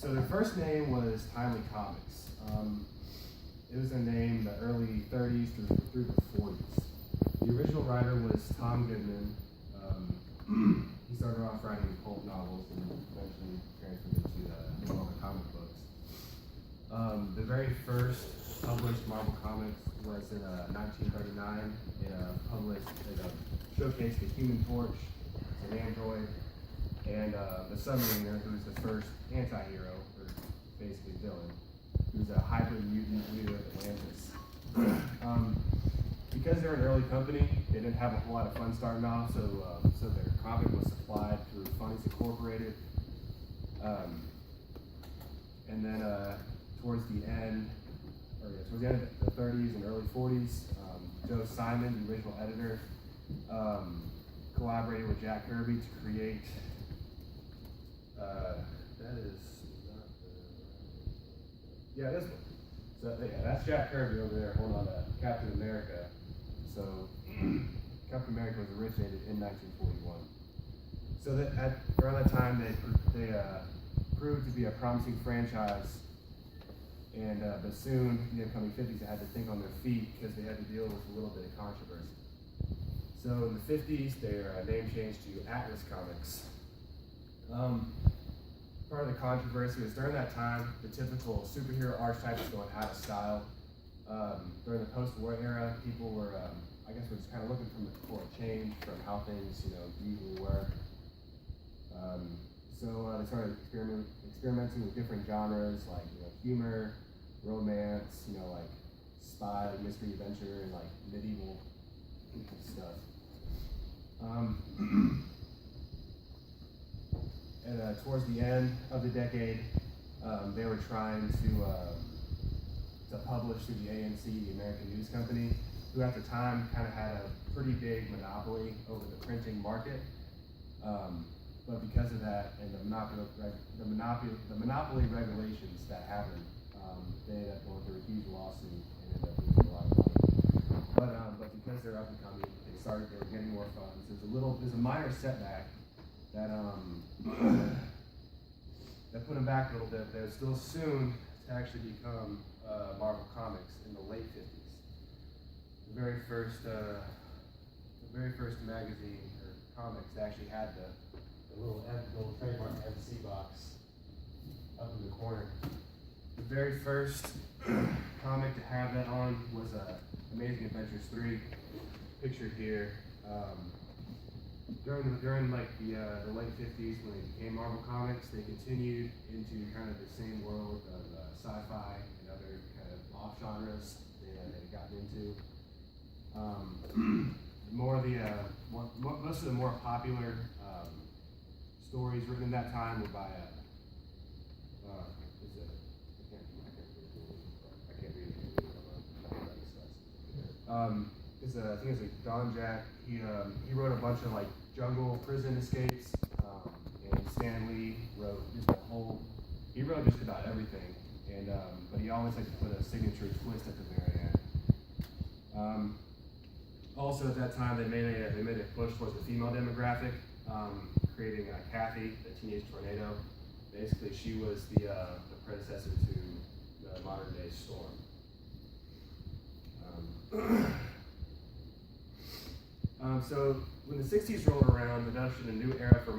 So their first name was Timely Comics. It was a name in the early 30s through the 40s. The original writer was Tom Goodman. He started off writing pulp novels and eventually transferred into the world of comic books. The very first published Marvel Comics was in 1939. It showcased the Human Torch, an android, and the Submariner, who's the first anti-hero, or basically villain, who's a hybrid mutant leader of Atlantis. Because they're an early company, they didn't have a whole lot of fun starting off, so their comic was supplied through Funnies Incorporated. And then towards the end of the 30s and early 40s, Joe Simon, the original editor, collaborated with Jack Kirby to create, this one. So that's Jack Kirby over there holding on to Captain America. So Captain America was originated in 1941. So around that time, they proved to be a promising franchise. And but soon, in the upcoming 50s, they had to think on their feet because they had to deal with a little bit of controversy. So in the 50s, their name changed to Atlas Comics. Part of the controversy was during that time, the typical superhero archetype was going out of style. During the post-war era, people were, were just kind of looking for a change from how things, usually were. So they started experimenting with different genres like, humor, romance, like spy, mystery, adventure, and like medieval stuff. And towards the end of the decade, they were trying to publish through the ANC, the American News Company, who at the time kind of had a pretty big monopoly over the printing market. But because of that and the monopoly regulations that happened, they ended up going through a huge lawsuit and ended up losing a lot of money. But because they're up and coming, they were getting more funds. There's a minor setback that that put them back a little bit. They're still soon to actually become Marvel Comics in the late 50s. The very first magazine or comics that actually had the little trademark MC box up in the corner. The very first comic to have that on was Amazing Adventures 3, pictured here. During like the late 50s, when they became Marvel Comics, they continued into kind of the same world of sci-fi and other kind of off genres they had gotten into. Most of the more popular stories written in that time were by I think it's like Don Jack. He wrote a bunch of like jungle prison escapes, and Stan Lee wrote he wrote just about everything, and but he always liked to put a signature twist at the very end. Also at that time they made a push towards the female demographic, creating Kathy, the Teenage Tornado. Basically, she was the predecessor to the modern day Storm. So when the 60s rolled around, they ushered a new era for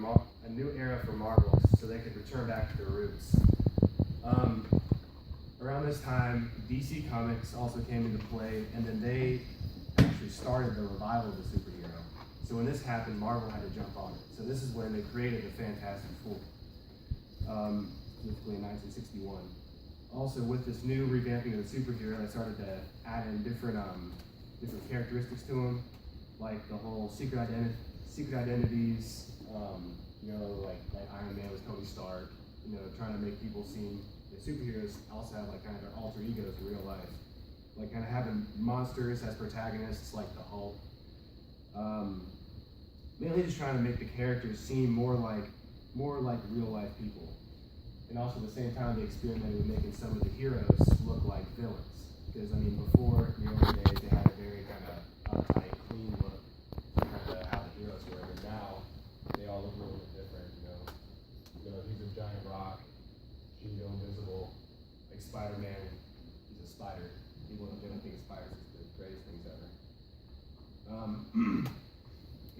Marvel, so they could return back to their roots. Around this time, DC Comics also came into play, and then they actually started the revival of the superhero. So when this happened, Marvel had to jump on it. So this is when they created the Fantastic Four, specifically in 1961. Also, with this new revamping of the superhero, they started to add in different characteristics to them, like the whole secret identities. Like Iron Man was Tony Stark. Trying to make people seem the superheroes also have like kind of their alter egos in real life, like kind of having monsters as protagonists, like the Hulk. Mainly just trying to make the characters seem more like real life people. And also at the same time, they experimented with making some of the heroes look like villains. Because before, in the early days, they had a very kind of uptight, clean look, kind of how the heroes were. And now, they all look a little bit different. He's a giant rock. She like Spider-Man, he's a spider. People don't think of spiders as the greatest things ever.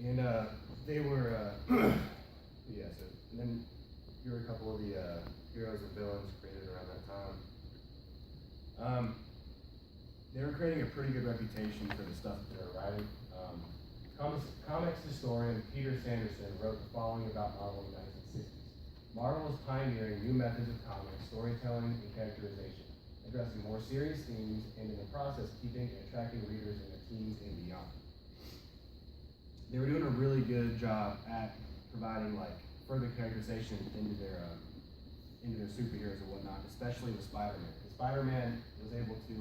And they were, yeah, so, and then here are a couple of the heroes and villains created around that time. They were creating a pretty good reputation for the stuff that they were writing. Comics historian Peter Sanderson wrote the following about Marvel in the 1960s. Marvel is pioneering new methods of comic storytelling and characterization, addressing more serious themes and in the process keeping and attracting readers in their teens and beyond. They were doing a really good job at providing like further characterization into their superheroes and whatnot, especially with Spider-Man. Because Spider-Man was able to,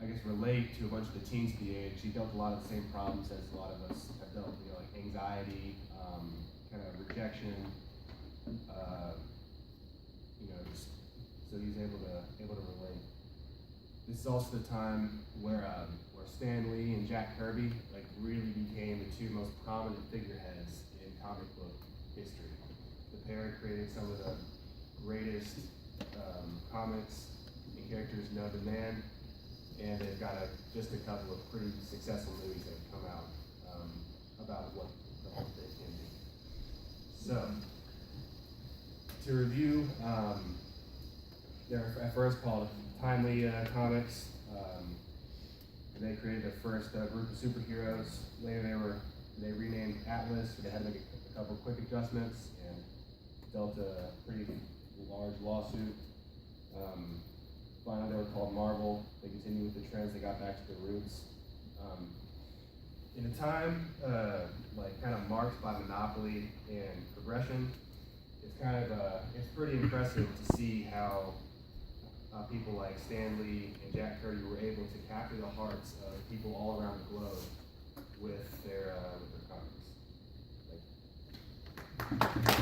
I guess, relate to a bunch of the teens of the age. He dealt with a lot of the same problems as a lot of us have dealt with, like anxiety, kind of rejection, just so he's able to relate. This is also the time where Stan Lee and Jack Kirby like really became the two most prominent figureheads in comic book history. The pair created some of the greatest comics and characters known to man, and they've got just a couple of pretty successful movies that have come out about what the whole thing can be. So, to review, they're at first called Timely Comics. They created their first group of superheroes. Later they renamed Atlas, so they had to make a couple quick adjustments and dealt a pretty large lawsuit. Finally they were called Marvel. They continued with the trends, they got back to their roots. In a time kind of marked by monopoly and progression, it's pretty impressive to see how people like Stan Lee and Jack Kirby were able to capture the hearts of people all around the globe with their comics. Thank you.